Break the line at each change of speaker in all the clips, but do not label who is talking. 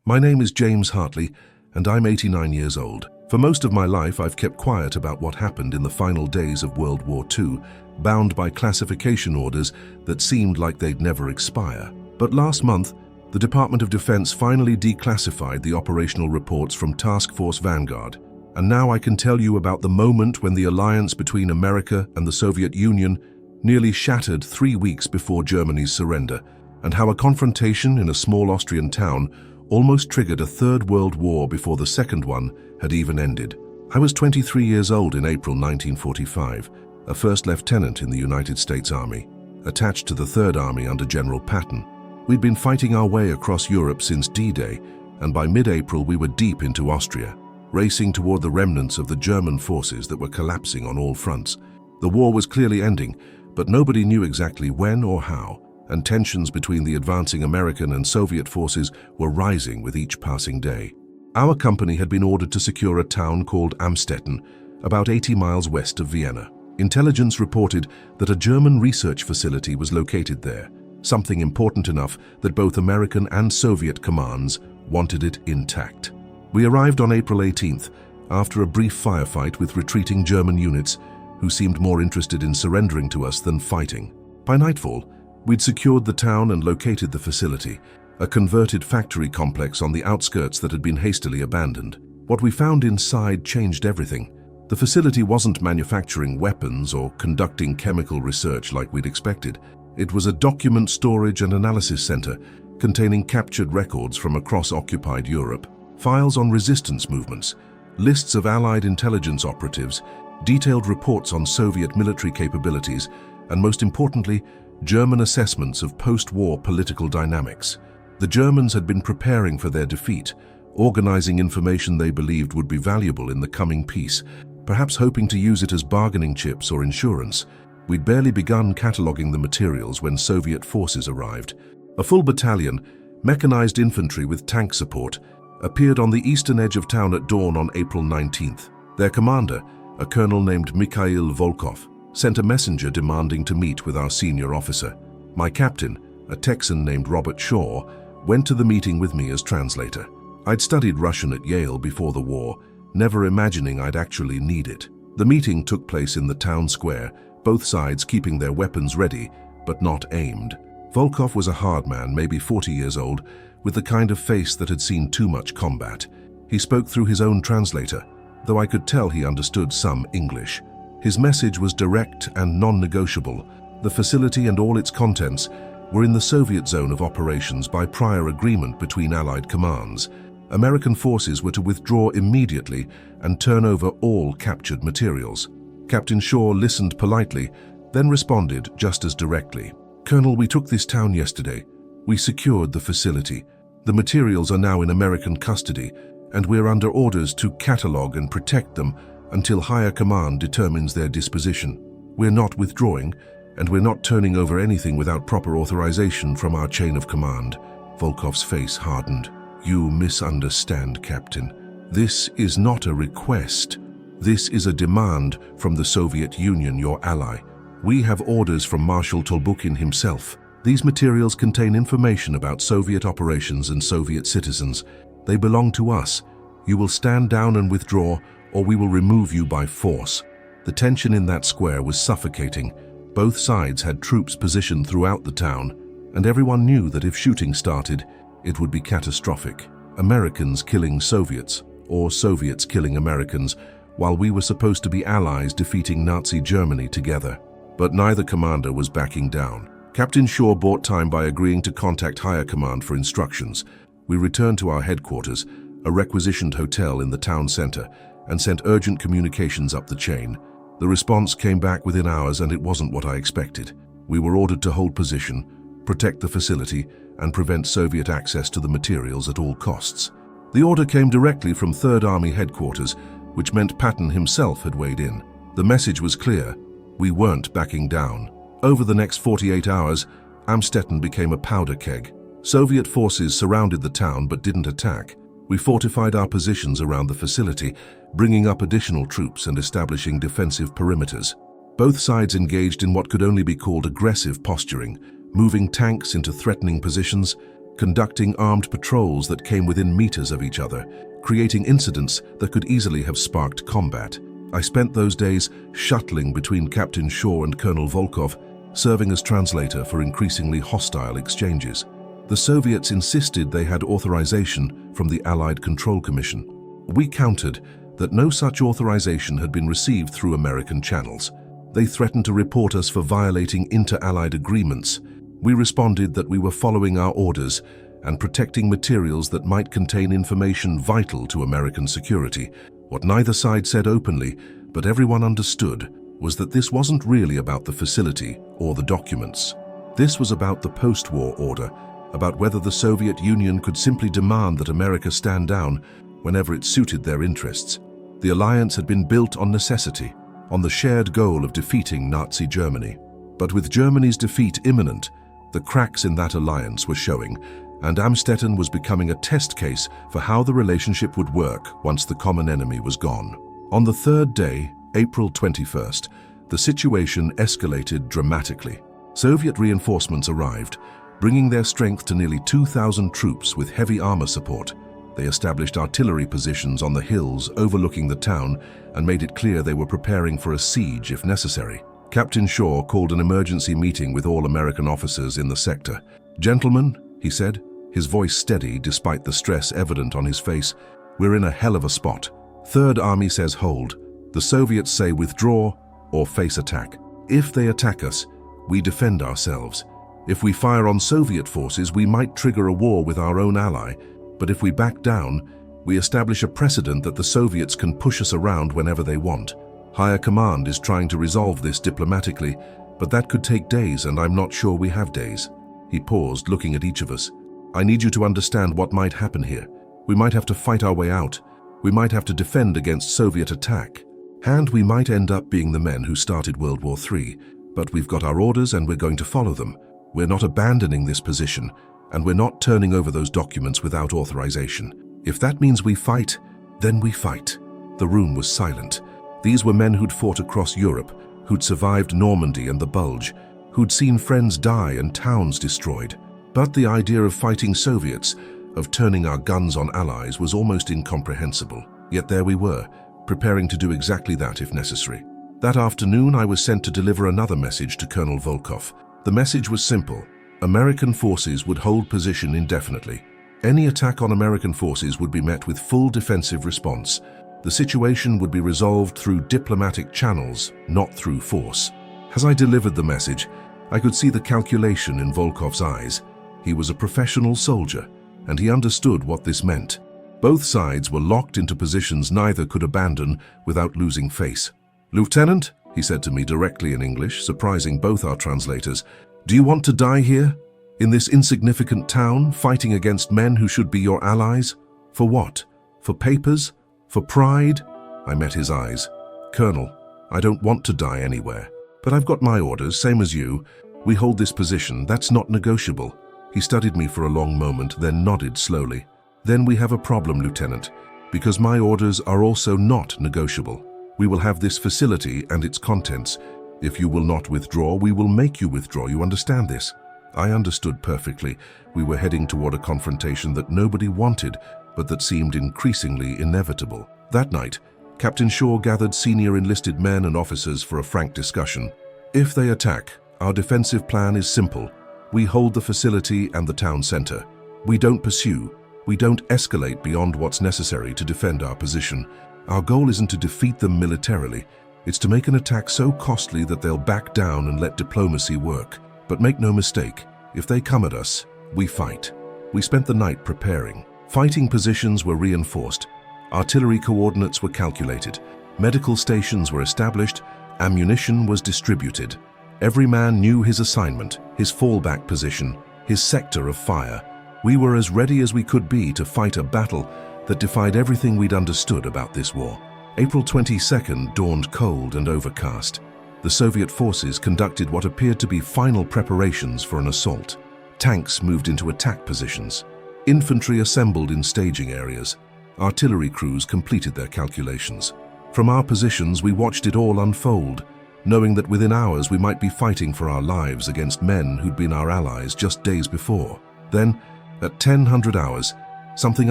My name is James Hartley, and I'm 89 years old. For most of my life, I've kept quiet about what happened in the final days of World War II, bound by classification orders that seemed like they'd never expire. But last month, the Department of Defense finally declassified the operational reports from Task Force Vanguard. And now I can tell you about the moment when the alliance between America and the Soviet Union nearly shattered 3 weeks before Germany's surrender, and how a confrontation in a small Austrian town almost triggered a Third World War before the second one had even ended. I was 23 years old in April 1945, a first lieutenant in the United States Army, attached to the Third Army under General Patton. We'd been fighting our way across Europe since D-Day, and by mid-April we were deep into Austria, racing toward the remnants of the German forces that were collapsing on all fronts. The war was clearly ending, but nobody knew exactly when or how, and tensions between the advancing American and Soviet forces were rising with each passing day. Our company had been ordered to secure a town called Amstetten, about 80 miles west of Vienna. Intelligence reported that a German research facility was located there, something important enough that both American and Soviet commands wanted it intact. We arrived on April 18th, after a brief firefight with retreating German units who seemed more interested in surrendering to us than fighting. By nightfall, we'd secured the town and located the facility, a converted factory complex on the outskirts that had been hastily abandoned. What we found inside changed everything. The facility wasn't manufacturing weapons or conducting chemical research like we'd expected. It was a document storage and analysis center containing captured records from across occupied Europe, files on resistance movements, lists of Allied intelligence operatives, detailed reports on Soviet military capabilities, and most importantly, German assessments of post-war political dynamics. The Germans had been preparing for their defeat, organizing information they believed would be valuable in the coming peace, perhaps hoping to use it as bargaining chips or insurance. We'd barely begun cataloging the materials when Soviet forces arrived. A full battalion, mechanized infantry with tank support, appeared on the eastern edge of town at dawn on April 19th. Their commander, a colonel named Mikhail Volkov, sent a messenger demanding to meet with our senior officer. My captain, a Texan named Robert Shaw, went to the meeting with me as translator. I'd studied Russian at Yale before the war, never imagining I'd actually need it. The meeting took place in the town square, both sides keeping their weapons ready, but not aimed. Volkov was a hard man, maybe 40 years old, with the kind of face that had seen too much combat. He spoke through his own translator, though I could tell he understood some English. His message was direct and non-negotiable. The facility and all its contents were in the Soviet zone of operations by prior agreement between Allied commands. American forces were to withdraw immediately and turn over all captured materials. Captain Shaw listened politely, then responded just as directly. "Colonel, we took this town yesterday. We secured the facility. The materials are now in American custody, and we're under orders to catalog and protect them until higher command determines their disposition. We're not withdrawing, and we're not turning over anything without proper authorization from our chain of command." Volkov's face hardened. "You misunderstand, Captain. This is not a request. This is a demand from the Soviet Union, your ally. We have orders from Marshal Tolbukin himself. These materials contain information about Soviet operations and Soviet citizens. They belong to us. You will stand down and withdraw, or we will remove you by force." The tension in that square was suffocating. Both sides had troops positioned throughout the town, and everyone knew that if shooting started, it would be catastrophic. Americans killing Soviets, or Soviets killing Americans, while we were supposed to be allies defeating Nazi Germany together. But neither commander was backing down. Captain Shaw bought time by agreeing to contact higher command for instructions. We returned to our headquarters, a requisitioned hotel in the town center, and sent urgent communications up the chain. The response came back within hours, and it wasn't what I expected. We were ordered to hold position, protect the facility, and prevent Soviet access to the materials at all costs. The order came directly from Third Army headquarters, which meant Patton himself had weighed in. The message was clear: we weren't backing down. Over the next 48 hours, Amstetten became a powder keg. Soviet forces surrounded the town but didn't attack. We fortified our positions around the facility, bringing up additional troops and establishing defensive perimeters. Both sides engaged in what could only be called aggressive posturing, moving tanks into threatening positions, conducting armed patrols that came within meters of each other, creating incidents that could easily have sparked combat. I spent those days shuttling between Captain Shaw and Colonel Volkov, serving as translator for increasingly hostile exchanges. The Soviets insisted they had authorization from the Allied Control Commission. We countered that no such authorization had been received through American channels. They threatened to report us for violating inter-Allied agreements. We responded that we were following our orders and protecting materials that might contain information vital to American security. What neither side said openly, but everyone understood, was that this wasn't really about the facility or the documents. This was about the post-war order, about whether the Soviet Union could simply demand that America stand down whenever it suited their interests. The alliance had been built on necessity, on the shared goal of defeating Nazi Germany. But with Germany's defeat imminent, the cracks in that alliance were showing, and Amstetten was becoming a test case for how the relationship would work once the common enemy was gone. On the third day, April 21st, the situation escalated dramatically. Soviet reinforcements arrived, bringing their strength to nearly 2,000 troops with heavy armor support. They established artillery positions on the hills overlooking the town and made it clear they were preparing for a siege if necessary. Captain Shaw called an emergency meeting with all American officers in the sector. "Gentlemen," he said, his voice steady despite the stress evident on his face, "we're in a hell of a spot. Third Army says hold. The Soviets say withdraw or face attack. If they attack us, we defend ourselves. If we fire on Soviet forces, we might trigger a war with our own ally. But if we back down, we establish a precedent that the Soviets can push us around whenever they want. Higher command is trying to resolve this diplomatically, but that could take days, and I'm not sure we have days." He paused, looking at each of us. "I need you to understand what might happen here. We might have to fight our way out. We might have to defend against Soviet attack. And we might end up being the men who started World War III. But we've got our orders and we're going to follow them. We're not abandoning this position, and we're not turning over those documents without authorization. If that means we fight, then we fight." The room was silent. These were men who'd fought across Europe, who'd survived Normandy and the Bulge, who'd seen friends die and towns destroyed. But the idea of fighting Soviets, of turning our guns on allies, was almost incomprehensible. Yet there we were, preparing to do exactly that if necessary. That afternoon, I was sent to deliver another message to Colonel Volkov. The message was simple. American forces would hold position indefinitely. Any attack on American forces would be met with full defensive response. The situation would be resolved through diplomatic channels, not through force. As I delivered the message, I could see the calculation in Volkov's eyes. He was a professional soldier, and he understood what this meant. Both sides were locked into positions neither could abandon without losing face. "Lieutenant," he said to me directly in English, surprising both our translators, "do you want to die here? In this insignificant town, fighting against men who should be your allies? For what? For papers? For pride?" I met his eyes. "Colonel, I don't want to die anywhere. But I've got my orders, same as you. We hold this position, that's not negotiable." He studied me for a long moment, then nodded slowly. "Then we have a problem, Lieutenant, because my orders are also not negotiable. We will have this facility and its contents. If you will not withdraw, we will make you withdraw. You understand this?" I understood perfectly. We were heading toward a confrontation that nobody wanted, but that seemed increasingly inevitable. That night, Captain Shaw gathered senior enlisted men and officers for a frank discussion. "If they attack, our defensive plan is simple. We hold the facility and the town center. We don't pursue. We don't escalate beyond what's necessary to defend our position. Our goal isn't to defeat them militarily. It's to make an attack so costly that they'll back down and let diplomacy work. But make no mistake, if they come at us, we fight." We spent the night preparing. Fighting positions were reinforced. Artillery coordinates were calculated. Medical stations were established. Ammunition was distributed. Every man knew his assignment, his fallback position, his sector of fire. We were as ready as we could be to fight a battle that defied everything we'd understood about this war. April 22nd dawned cold and overcast. The Soviet forces conducted what appeared to be final preparations for an assault. Tanks moved into attack positions. Infantry assembled in staging areas. Artillery crews completed their calculations. From our positions, we watched it all unfold, knowing that within hours we might be fighting for our lives against men who'd been our allies just days before. Then, At 10:00 hours, something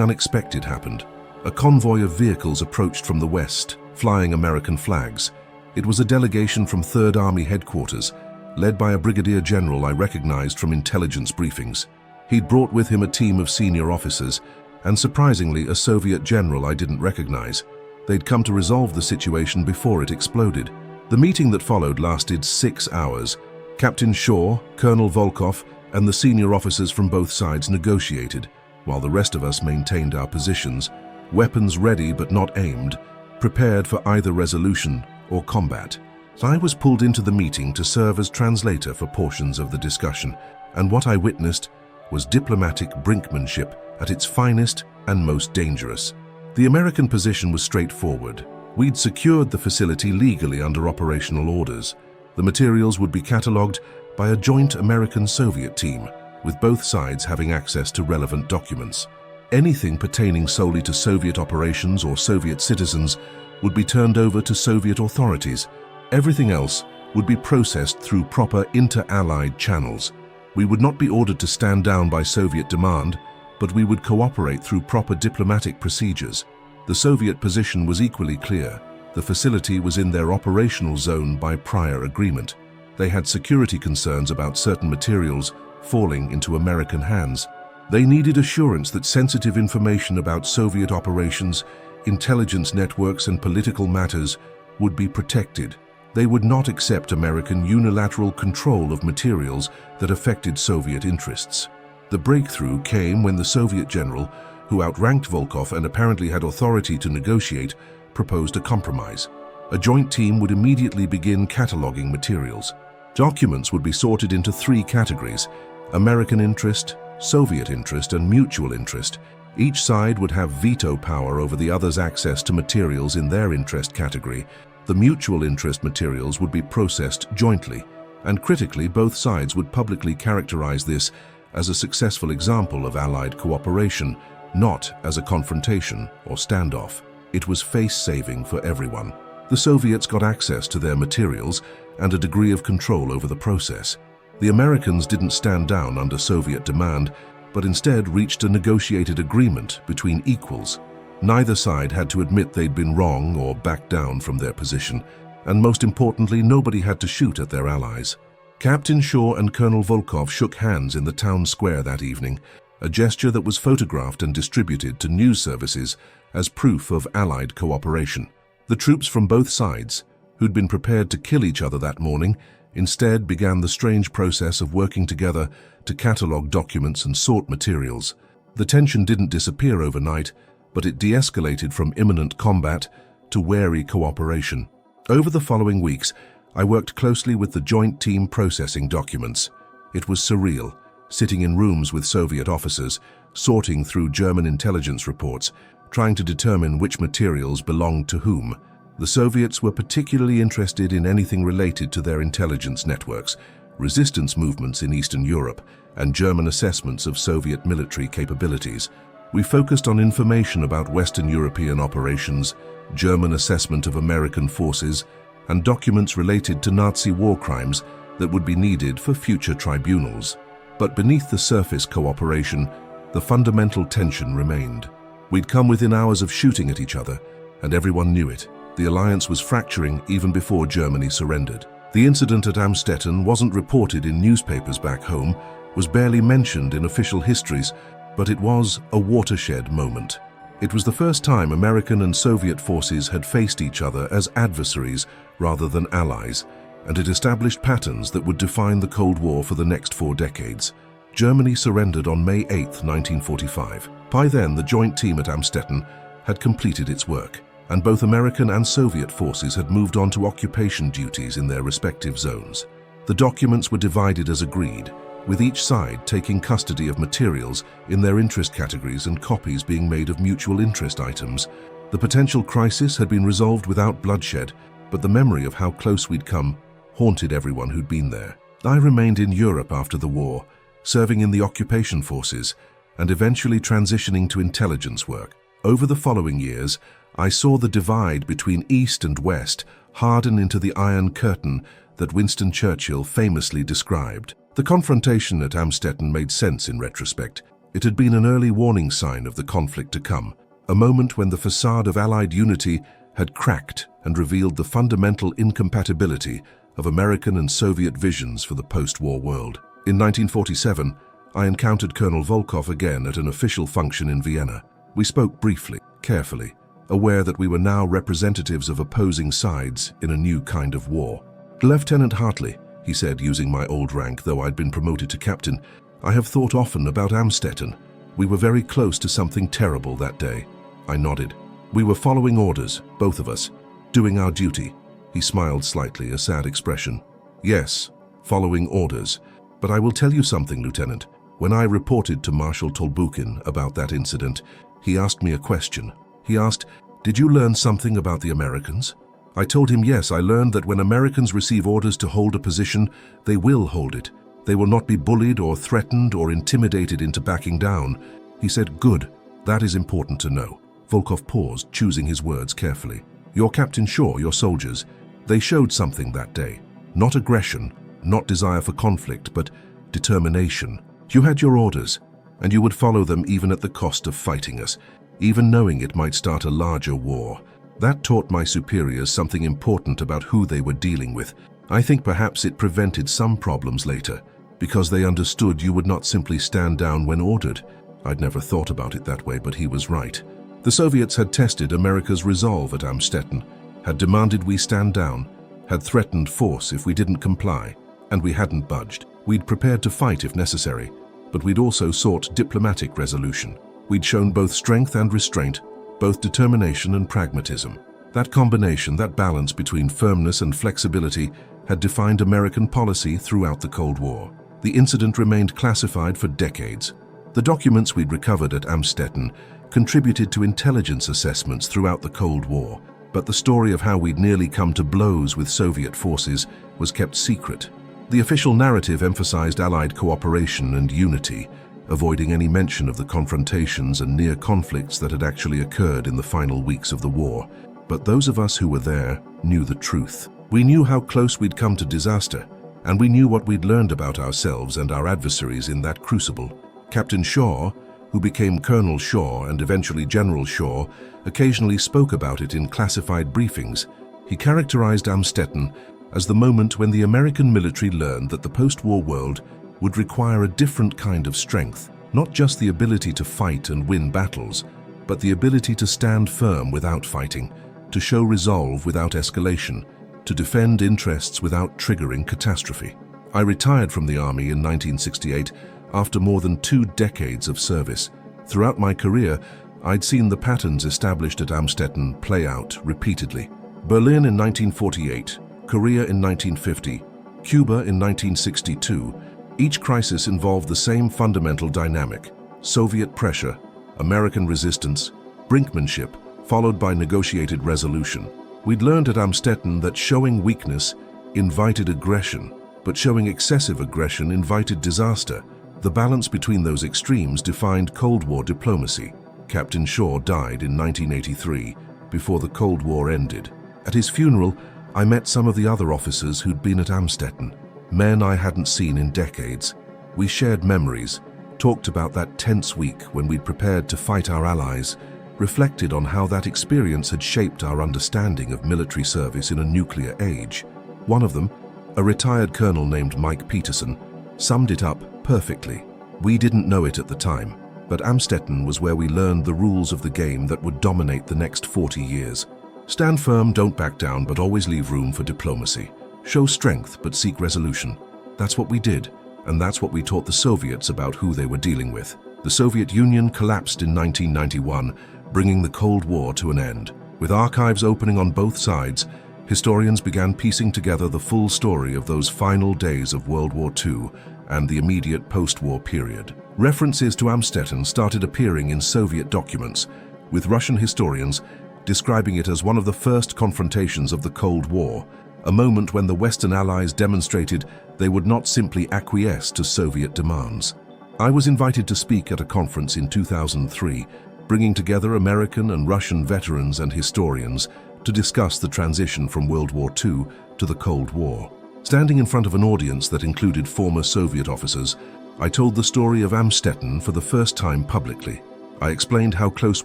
unexpected happened. A convoy of vehicles approached from the west, flying American flags. It was a delegation from 3rd Army headquarters, led by a brigadier general I recognized from intelligence briefings. He'd brought with him a team of senior officers, and surprisingly, a Soviet general I didn't recognize. They'd come to resolve the situation before it exploded. The meeting that followed lasted 6 hours. Captain Shaw, Colonel Volkov, and the senior officers from both sides negotiated, while the rest of us maintained our positions, weapons ready but not aimed, prepared for either resolution or combat. I was pulled into the meeting to serve as translator for portions of the discussion, and what I witnessed was diplomatic brinkmanship at its finest and most dangerous. The American position was straightforward. We'd secured the facility legally under operational orders. The materials would be catalogued by a joint American-Soviet team, with both sides having access to relevant documents. Anything pertaining solely to Soviet operations or Soviet citizens would be turned over to Soviet authorities. Everything else would be processed through proper inter-allied channels. We would not be ordered to stand down by Soviet demand, but we would cooperate through proper diplomatic procedures. The Soviet position was equally clear. The facility was in their operational zone by prior agreement. They had security concerns about certain materials falling into American hands. They needed assurance that sensitive information about Soviet operations, intelligence networks, and political matters would be protected. They would not accept American unilateral control of materials that affected Soviet interests. The breakthrough came when the Soviet general, who outranked Volkov and apparently had authority to negotiate, proposed a compromise. A joint team would immediately begin cataloging materials. Documents would be sorted into 3 categories: American interest, Soviet interest, and mutual interest. Each side would have veto power over the other's access to materials in their interest category. The mutual interest materials would be processed jointly, and critically, both sides would publicly characterize this as a successful example of Allied cooperation, not as a confrontation or standoff. It was face-saving for everyone. The Soviets got access to their materials and a degree of control over the process. The Americans didn't stand down under Soviet demand, but instead reached a negotiated agreement between equals. Neither side had to admit they'd been wrong or back down from their position, and most importantly, nobody had to shoot at their allies. Captain Shaw and Colonel Volkov shook hands in the town square that evening, a gesture that was photographed and distributed to news services as proof of Allied cooperation. The troops from both sides, who'd been prepared to kill each other that morning, instead began the strange process of working together to catalogue documents and sort materials. The tension didn't disappear overnight, but it de-escalated from imminent combat to wary cooperation. Over the following weeks, I worked closely with the joint team processing documents. It was surreal, sitting in rooms with Soviet officers, sorting through German intelligence reports, trying to determine which materials belonged to whom. The Soviets were particularly interested in anything related to their intelligence networks, resistance movements in Eastern Europe, and German assessments of Soviet military capabilities. We focused on information about Western European operations, German assessment of American forces, and documents related to Nazi war crimes that would be needed for future tribunals. But beneath the surface cooperation, the fundamental tension remained. We'd come within hours of shooting at each other, and everyone knew it. The alliance was fracturing even before Germany surrendered. The incident at Amstetten wasn't reported in newspapers back home, was barely mentioned in official histories, but it was a watershed moment. It was the first time American and Soviet forces had faced each other as adversaries rather than allies, and it established patterns that would define the Cold War for the next 4 decades. Germany surrendered on May 8, 1945. By then, the joint team at Amstetten had completed its work, and both American and Soviet forces had moved on to occupation duties in their respective zones. The documents were divided as agreed, with each side taking custody of materials in their interest categories and copies being made of mutual interest items. The potential crisis had been resolved without bloodshed, but the memory of how close we'd come haunted everyone who'd been there. I remained in Europe after the war, serving in the occupation forces, and eventually transitioning to intelligence work. Over the following years, I saw the divide between East and West harden into the Iron Curtain that Winston Churchill famously described. The confrontation at Amstetten made sense in retrospect. It had been an early warning sign of the conflict to come, a moment when the facade of Allied unity had cracked and revealed the fundamental incompatibility of American and Soviet visions for the post-war world. In 1947, I encountered Colonel Volkov again at an official function in Vienna. We spoke briefly, carefully, aware that we were now representatives of opposing sides in a new kind of war. "Lieutenant Hartley," he said, using my old rank, though I'd been promoted to captain, "I have thought often about Amstetten. We were very close to something terrible that day." I nodded. "We were following orders, both of us, doing our duty." He smiled slightly, a sad expression. "Yes, following orders. But I will tell you something, Lieutenant. When I reported to Marshal Tolbukin about that incident, he asked me a question. He asked, 'Did you learn something about the Americans?' I told him, yes, I learned that when Americans receive orders to hold a position, they will hold it. They will not be bullied or threatened or intimidated into backing down." He said, "Good, that is important to know." Volkov paused, choosing his words carefully. "Your Captain Shaw, your soldiers, they showed something that day. Not aggression, not desire for conflict, but determination. You had your orders, and you would follow them even at the cost of fighting us, even knowing it might start a larger war. That taught my superiors something important about who they were dealing with. I think perhaps it prevented some problems later, because they understood you would not simply stand down when ordered." I'd never thought about it that way, but he was right. The Soviets had tested America's resolve at Amstetten, had demanded we stand down, had threatened force if we didn't comply, and we hadn't budged. We'd prepared to fight if necessary, but we'd also sought diplomatic resolution. We'd shown both strength and restraint, both determination and pragmatism. That combination, that balance between firmness and flexibility, had defined American policy throughout the Cold War. The incident remained classified for decades. The documents we'd recovered at Amstetten contributed to intelligence assessments throughout the Cold War, but the story of how we'd nearly come to blows with Soviet forces was kept secret. The official narrative emphasized Allied cooperation and unity, avoiding any mention of the confrontations and near conflicts that had actually occurred in the final weeks of the war. But those of us who were there knew the truth. We knew how close we'd come to disaster, and we knew what we'd learned about ourselves and our adversaries in that crucible. Captain Shaw, who became Colonel Shaw and eventually General Shaw, occasionally spoke about it in classified briefings. He characterized Amstetten as the moment when the American military learned that the post-war world would require a different kind of strength, not just the ability to fight and win battles, but the ability to stand firm without fighting, to show resolve without escalation, to defend interests without triggering catastrophe. I retired from the Army in 1968 after more than 2 decades of service. Throughout my career, I'd seen the patterns established at Amstetten play out repeatedly. Berlin in 1948, Korea in 1950, Cuba in 1962, each crisis involved the same fundamental dynamic: Soviet pressure, American resistance, brinkmanship, followed by negotiated resolution. We'd learned at Amstetten that showing weakness invited aggression, but showing excessive aggression invited disaster. The balance between those extremes defined Cold War diplomacy. Captain Shaw died in 1983, before the Cold War ended. At his funeral, I met some of the other officers who'd been at Amstetten, men I hadn't seen in decades. We shared memories, talked about that tense week when we'd prepared to fight our allies, reflected on how that experience had shaped our understanding of military service in a nuclear age. One of them, a retired colonel named Mike Peterson, summed it up perfectly. We didn't know it at the time, but Amstetten was where we learned the rules of the game that would dominate the next 40 years. Stand firm, don't back down, but always leave room for diplomacy. Show strength, but seek resolution. That's what we did, and that's what we taught the Soviets about who they were dealing with. The Soviet Union collapsed in 1991, bringing the Cold War to an end. With archives opening on both sides, historians began piecing together the full story of those final days of World War II and the immediate post-war period. References to Amstetten started appearing in Soviet documents, with Russian historians describing it as one of the first confrontations of the Cold War, a moment when the Western Allies demonstrated they would not simply acquiesce to Soviet demands. I was invited to speak at a conference in 2003, bringing together American and Russian veterans and historians to discuss the transition from World War II to the Cold War. Standing in front of an audience that included former Soviet officers, I told the story of Amstetten for the first time publicly. I explained how close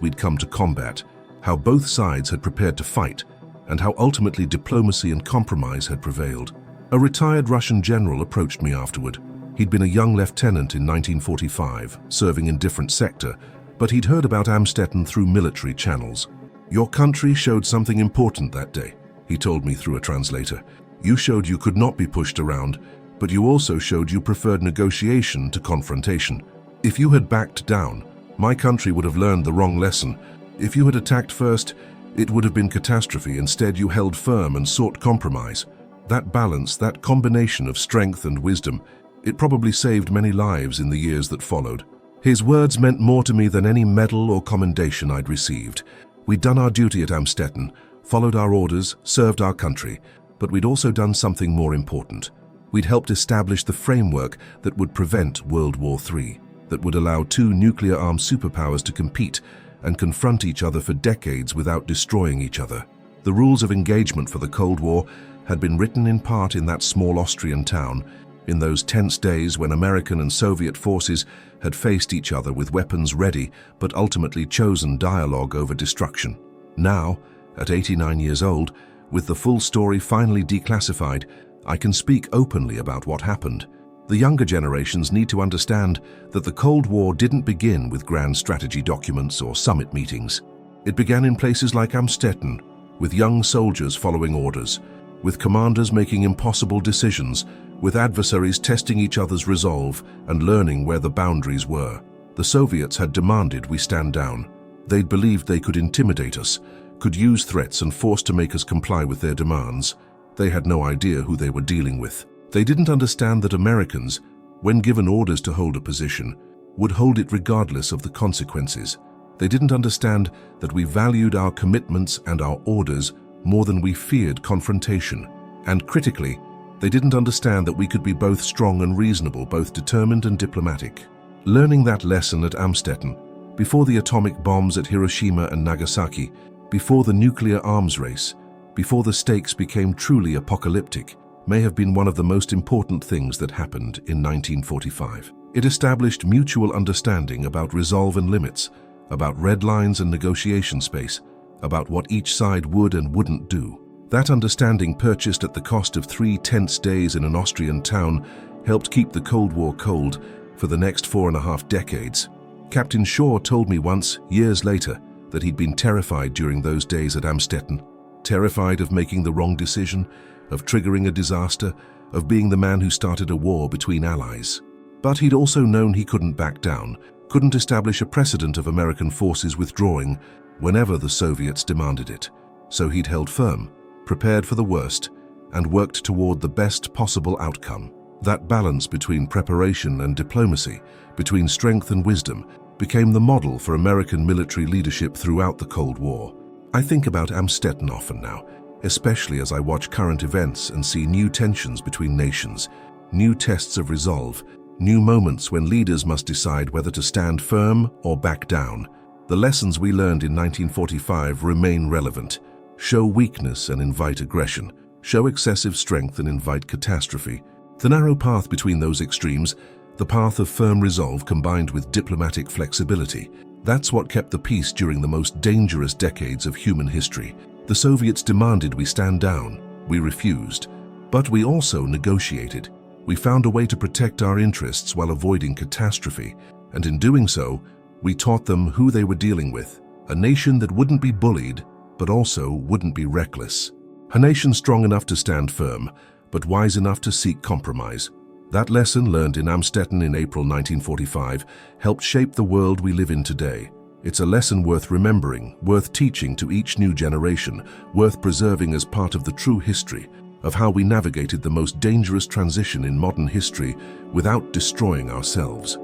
we'd come to combat, how both sides had prepared to fight, and how ultimately diplomacy and compromise had prevailed. A retired Russian general approached me afterward. He'd been a young lieutenant in 1945, serving in different sector, but he'd heard about Amstetten through military channels. "Your country showed something important that day," he told me through a translator. "You showed you could not be pushed around, but you also showed you preferred negotiation to confrontation. If you had backed down, my country would have learned the wrong lesson. If you had attacked first, it would have been catastrophe. Instead, you held firm and sought compromise. That balance, that combination of strength and wisdom, it probably saved many lives in the years that followed." His words meant more to me than any medal or commendation I'd received. We'd done our duty at Amstetten, followed our orders, served our country, but we'd also done something more important. We'd helped establish the framework that would prevent World War III, that would allow two nuclear-armed superpowers to compete and confront each other for decades without destroying each other. The rules of engagement for the Cold War had been written in part in that small Austrian town, in those tense days when American and Soviet forces had faced each other with weapons ready but ultimately chosen dialogue over destruction. Now, at 89 years old, with the full story finally declassified, I can speak openly about what happened. The younger generations need to understand that the Cold War didn't begin with grand strategy documents or summit meetings. It began in places like Amstetten, with young soldiers following orders, with commanders making impossible decisions, with adversaries testing each other's resolve and learning where the boundaries were. The Soviets had demanded we stand down. They'd believed they could intimidate us, could use threats and force to make us comply with their demands. They had no idea who they were dealing with. They didn't understand that Americans, when given orders to hold a position, would hold it regardless of the consequences. They didn't understand that we valued our commitments and our orders more than we feared confrontation. And critically, they didn't understand that we could be both strong and reasonable, both determined and diplomatic. Learning that lesson at Amstetten, before the atomic bombs at Hiroshima and Nagasaki, before the nuclear arms race, before the stakes became truly apocalyptic, may have been one of the most important things that happened in 1945. It established mutual understanding about resolve and limits, about red lines and negotiation space, about what each side would and wouldn't do. That understanding, purchased at the cost of 3 tense days in an Austrian town, helped keep the Cold War cold for the next 4.5 decades. Captain Shaw told me once, years later, that he'd been terrified during those days at Amstetten, terrified of making the wrong decision, of triggering a disaster, of being the man who started a war between allies. But he'd also known he couldn't back down, couldn't establish a precedent of American forces withdrawing whenever the Soviets demanded it. So he'd held firm, prepared for the worst, and worked toward the best possible outcome. That balance between preparation and diplomacy, between strength and wisdom, became the model for American military leadership throughout the Cold War. I think about Amstetten often now, especially as I watch current events and see new tensions between nations, new tests of resolve, new moments when leaders must decide whether to stand firm or back down. The lessons we learned in 1945 remain relevant. Show weakness and invite aggression. Show excessive strength and invite catastrophe. The narrow path between those extremes, the path of firm resolve combined with diplomatic flexibility, that's what kept the peace during the most dangerous decades of human history. The Soviets demanded we stand down. We refused. But we also negotiated. We found a way to protect our interests while avoiding catastrophe. And in doing so, we taught them who they were dealing with. A nation that wouldn't be bullied, but also wouldn't be reckless. A nation strong enough to stand firm, but wise enough to seek compromise. That lesson, learned in Amstetten in April 1945, helped shape the world we live in today. It's a lesson worth remembering, worth teaching to each new generation, worth preserving as part of the true history of how we navigated the most dangerous transition in modern history without destroying ourselves.